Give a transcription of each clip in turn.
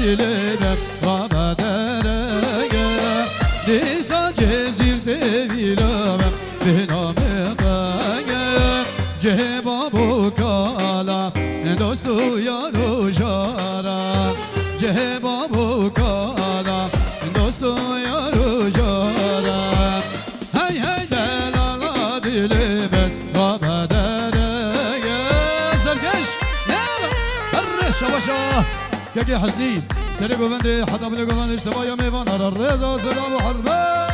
dilime Baba dereye Nisa cezir devirame Biname dege Ceba bu kala Dostu yaru jara Ceba bu kala Dostu yaru jara Hey hey delala dilime Baba dereye Serkeş شوشا كاكي حزنين سري قوفندي حتى بلي قوفندي اشتبا يا ميفان على الرزا سلام وحربا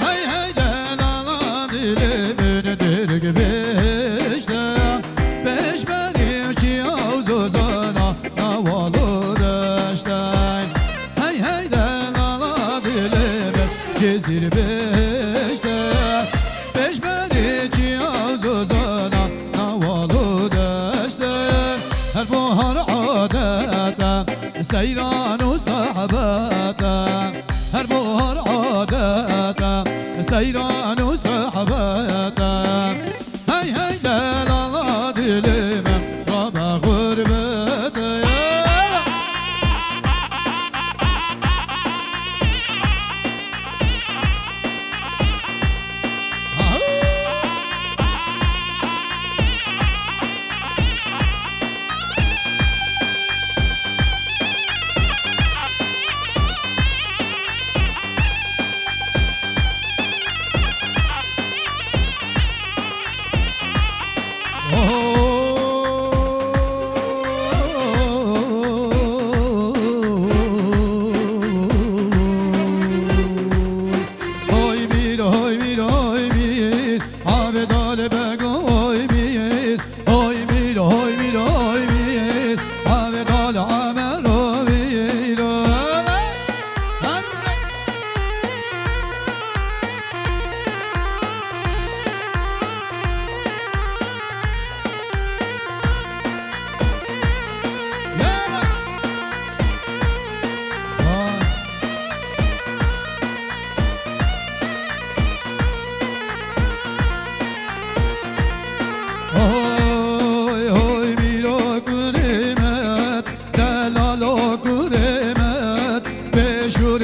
هاي هاي دلالا ديلي بين ديرك بيشتا بيش بني وشي عوزو زانا نوالو داشتاين هاي هاي Cezir beşte Beş beni cihazozana Navalı deşte Her bahar adete Seyranu sahabete Her bahar adete Seyranu sahabete Hey hey delala dilime Baba gurbete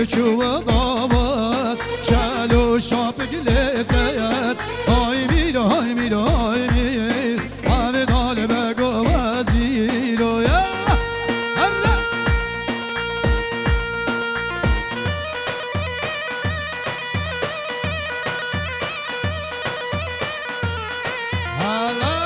Çuva davat Şalo şapık leteyat Ay mir ay mir ay mir Ave dale bego vaziro ya Allah Allah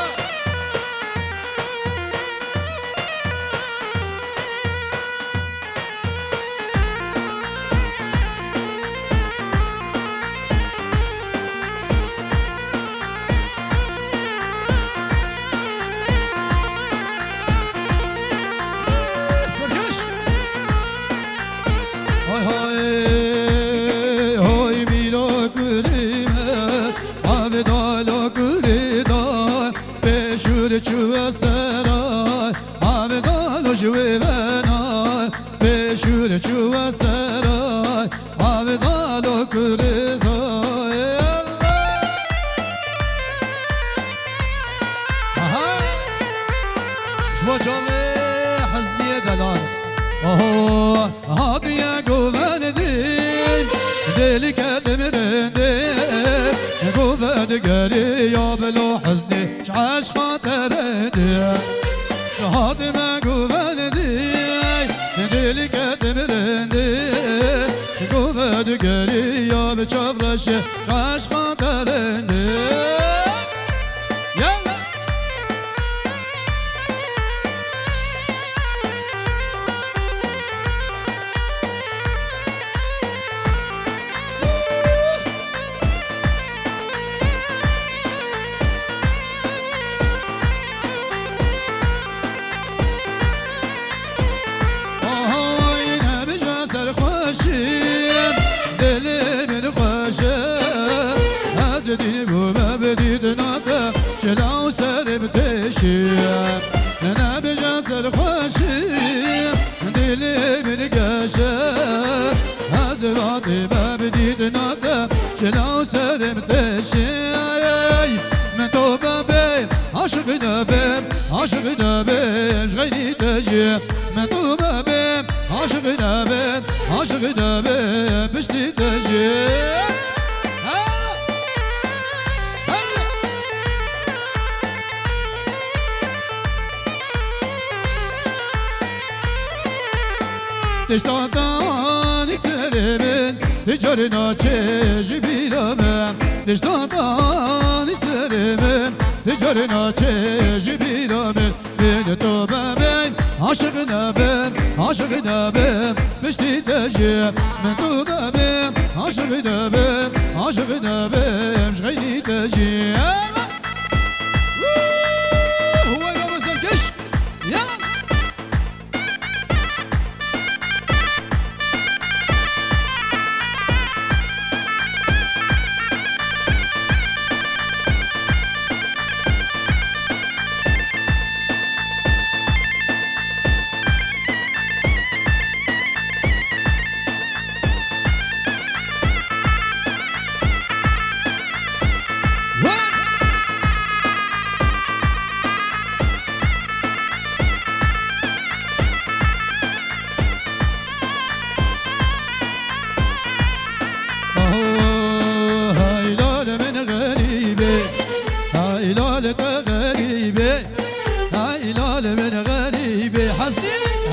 Çuva saray Avedan şuve venay Beşure çuva saray Avedan okure zay Aha Şvaçalı hazdiye delal Oho Hadiye güvendim Delik edimirendim Güven geri ya belo hazni Şaş خاطردي شهادي ما قوفندي دلي كتمرندي قوفد قري يا بشفرش شاش خاطردي يلا دي بو مبدي دناتا شلاو سر بتشيم انا بجاسر خوشيم دلي مرقاشة هزراتي مبدي دناتا عاشق نبيم غيري تجي من دوما بيم عاشق نبيم عاشق نبيم بشتي تجي دشتان سرمن تجارنا چه بیرامن دشتان سرمن تجارنا چه بیرامن بین تو ببین عاشق نبیم عاشق نبیم بشتی تجی من تو ببین عاشق نبیم عاشق نبیم شغیلی تجی هو بابا سرکش یا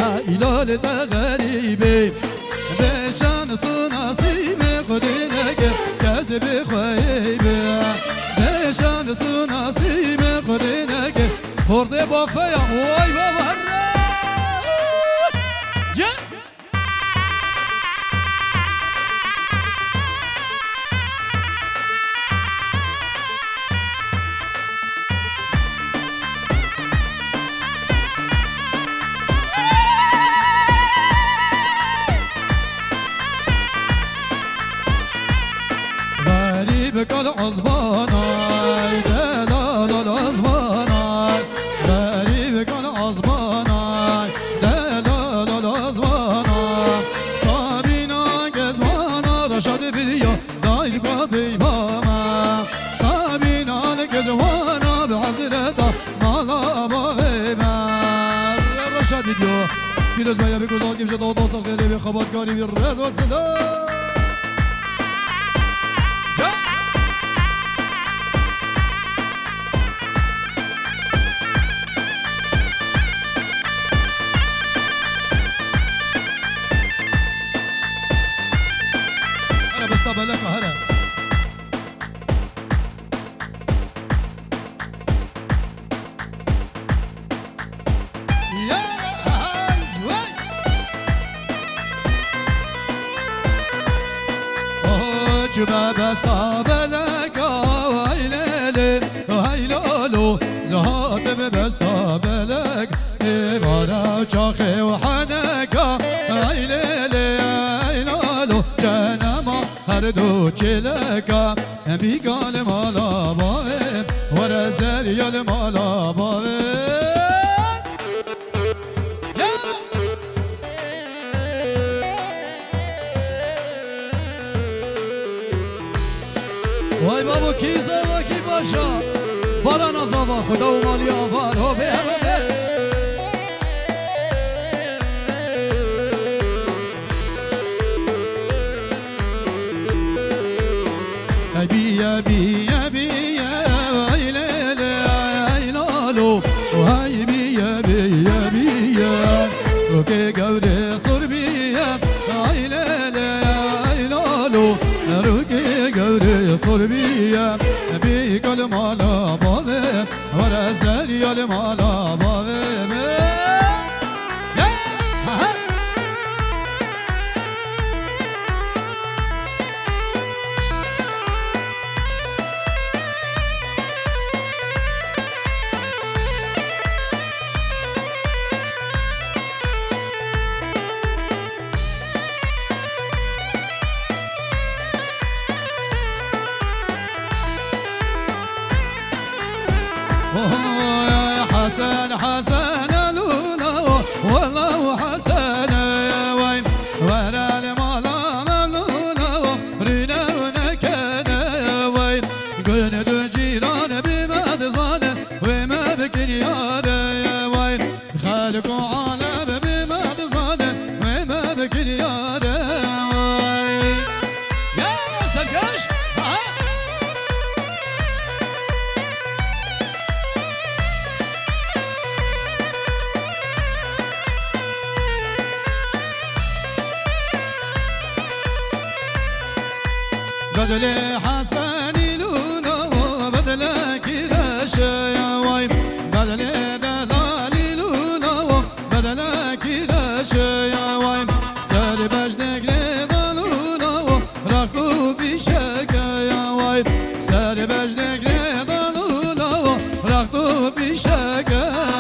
هايلال غريبي بشان صناصي مقدنك كسب خيبي بشان صناصي مقدنك فرد بافيا واي بابا جن قال عزباناي دلال العزباناي غريب قال عزباناي دلال العزباناي صابينا قزوانا رشاد فيديو داير قابي ماما صابينا قزوانا بعزرتا مالا باغيما رشاد فيديو فيروز بايا بيقول كيف جدا وتوصل غيري بخبر كاري بالرز والسلام بلك هلا يا جوي اوه جبا بستا بلك هايلالي هايلالو زهات بستا بلك بارا شاخي وحنكا هايلالي هايلالو جنما هردو چلکا بیگال مالا باوه ورزریال مالا باوه وای بابا کی زاوا کی باشا بارا نزاوا خدا و مالی آوار هو به بيا بيا بيا ويلالي عيلالو وهاي بيا بيا بيا روكي قولي صر بيا عيلالي عيلالو روكي قولي صر بيا بيك المالا بابي ورا زاري المالا بابي يا حسن بدل حسني لولا بدلك رشا يا واي بدل دلالي لولا بدلك رشا يا واي سر بجنك لضلولا رخو في شكا يا واي سر بجنك لضلولا رخو في شكا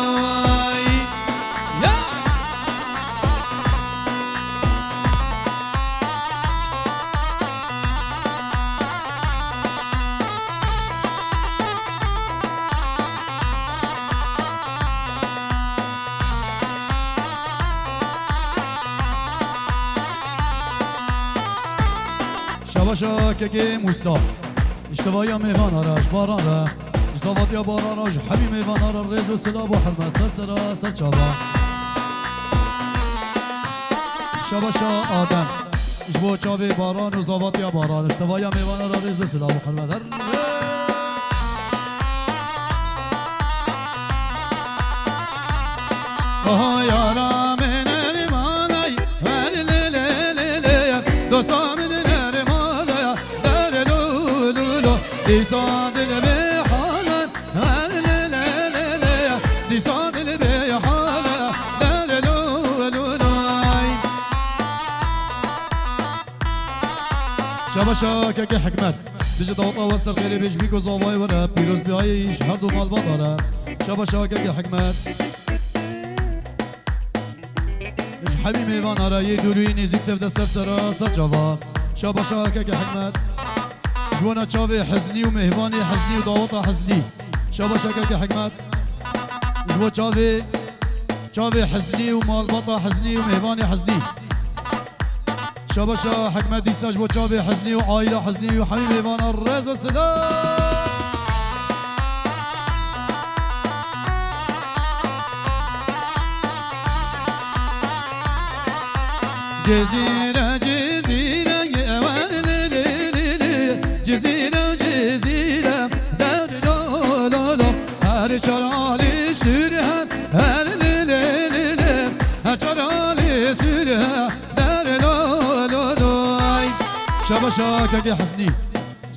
شباشا که موسا اشتباهی میوان آراش باران را جساوات یا باران راج حبی میوان آرا ریز و سلاب و حرمه سر سر چابا شباشا آدم اشبو چاوی باران و زاوات یا باران اشتباهی میوان آرا ریز و سلاب و حرمه در آها یارا من ارمانای ولی لیلی دوستا من ارمانای در لولو دیسا دل به حالا ولی لیلی دیسا دل به حالا در لولو شباشا که حکمت بجد دوطا وسر غیری بیش بیکو زاوای ورا پیروز بیایش هر دو مال بطاره شباشا که حکمت حبی میوان آرا یه دوروی نزیک تفده سر سر جوا شابا که حکمت جوانا چاوی حزنی و مهوانی حزنی و داوطا حزنی شابا که حکمت جوا چاوی حزنی و مالبطا حزنی و مهوانی حزنی شابا حکمت دیستا جوا چاوی حزنی و عائله حزنی و حبی میوان الرز و سلام جزيرة جزيرة يا ولد جزيرة جزيرة دار لو لو لو هر شرالي سرها هر ليل شرالي سرها دار لو لو لو شباشا كي حسني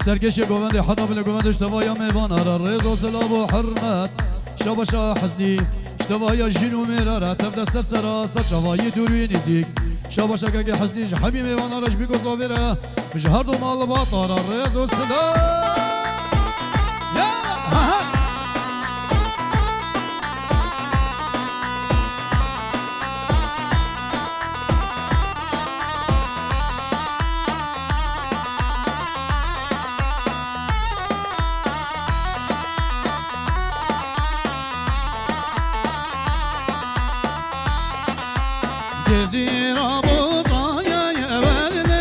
سركش جوند حدا بلا جوند اشتبايا ميوان على الرضا سلام وحرمات شباشا حسني اشتبايا جنو مرارة تبدا سرسرا سرشواي دوري نزيك شاباشا که حسنیش حبی میوان رش بیگو زاویره بشه هر دو مال باطار الرز و سلام جزيرة بطايا يا ولد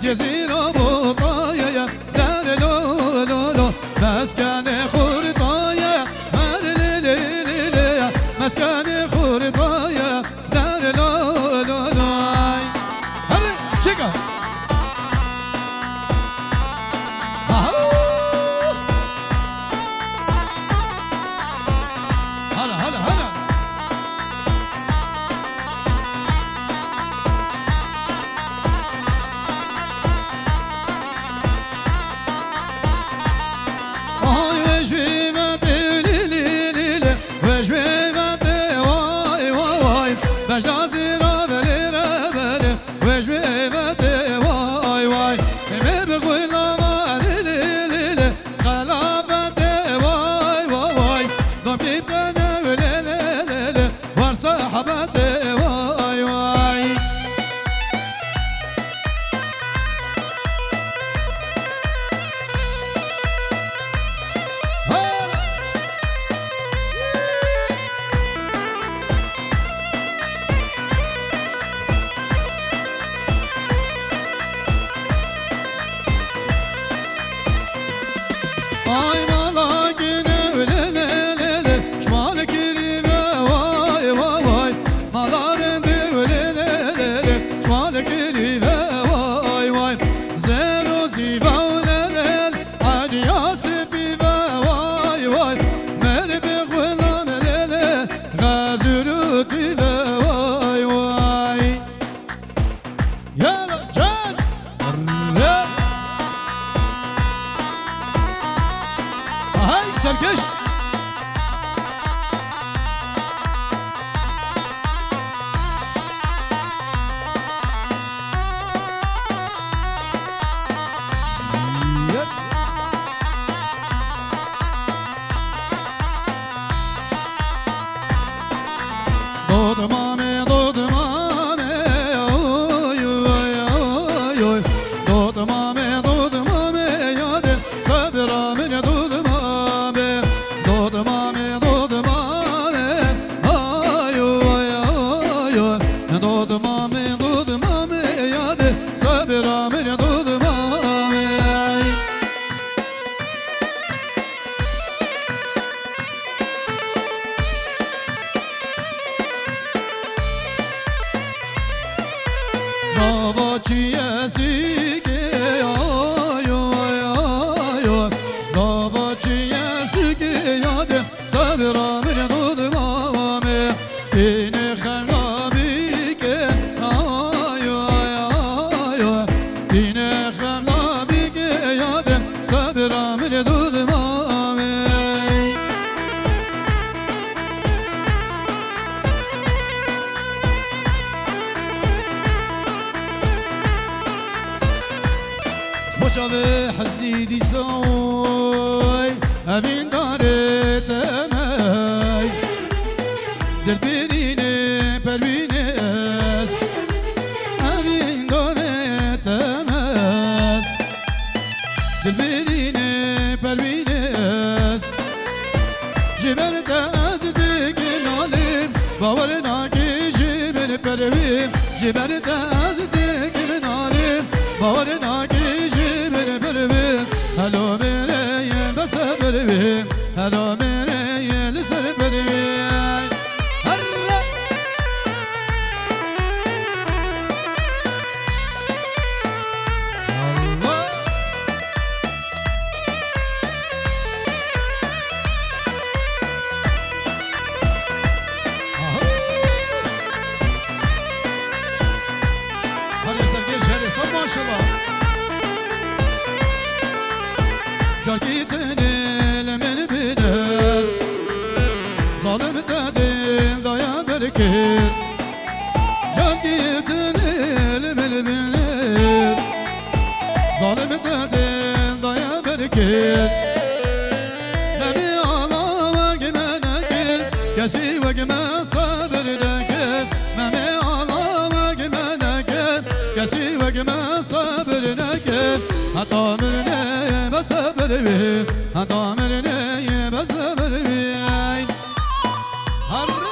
جزيرة بطايا يا دار لو لو لو مسكن خرطايا هر ليلي مسكن خرطايا دار لو لو لو هلا شيكا هلا هلا هلا Yeah. کش شبه حزيدي سوي أبين داري تماي دل بينيني بربينيس أبين داري تماي دل بينيني بربينيس جبرت أزدك نالين باورنا كي جبر بربين جبرت أزدك نالين باورنا كي هلو مريم بس بربي هلو مريم لسر بربي Cakitini lemel bilir Zalim dedin daya berkir Cakitini lemel bilir Zalim dedin daya berkir Nemi alama gime nekir Kesi ve gime sabır nekir Nemi alama gime nekir Kesi ve gime sabır nekir Hatta mürne basabır bi Hatta mürne basabır bi Harra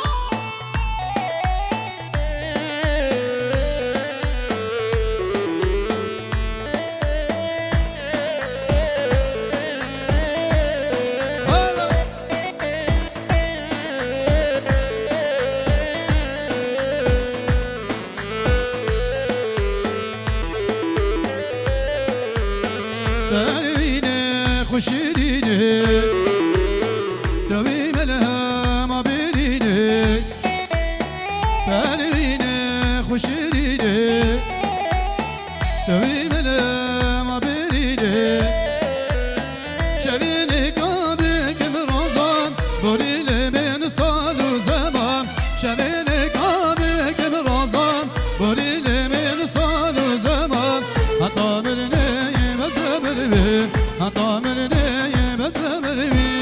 خوشیدینه دوی ملهم بیرینه بلوینه خوشیدینه دوی ملهم بیرینه شبینه کابه کم رازان بوریل من سال و زمان شبینه کابه کم رازان بوریل من سال و زمان حتی مرنه بزبر بی حتی مرنه بزبر بی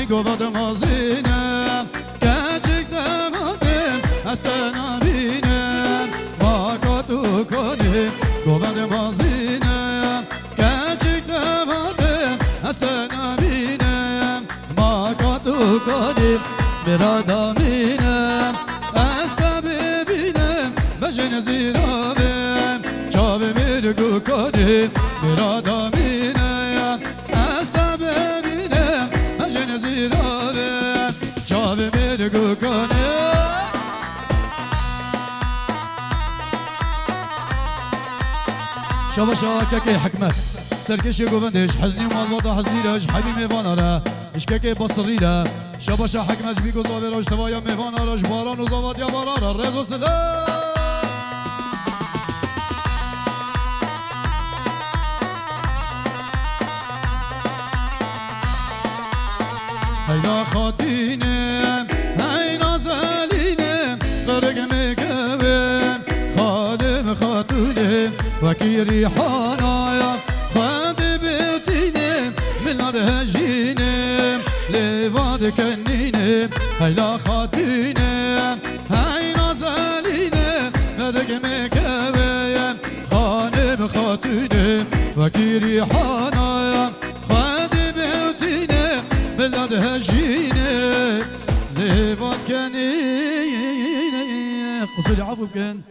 گوبادم آزینم کچک دمادم هستن بینم ما کاتو کنیم گوبادم آزینم کچک دمادم هستن بینم ما کاتو کنیم برادامینم هستا ببینم بجن زیرابم چاب میرگو کنیم برادامینم هستا ببینم بجن زیرابم چاب میرگو کنیم شابا شاكاكي حكمت سركشي قوبندش حزني ومالوطا حزني راج حبي ميفانا را اشكاكي بصري را شابا شا حكمت بيكو زاوي راج توايا ميفانا راج باران وزاوات يا باران رزو سلام هيدا خاتينم هيدا زالينم غرق مكوين خادم خاتونم وكي ريحانايا خادم بيوتينم من هجينم ليفاد كنينم هيدا خاتينم هيدا زالينم غرق مكوين خادم خاتونم وكي ريحانايا بلاد هجينه لباد كنينه قصولي عفو بكن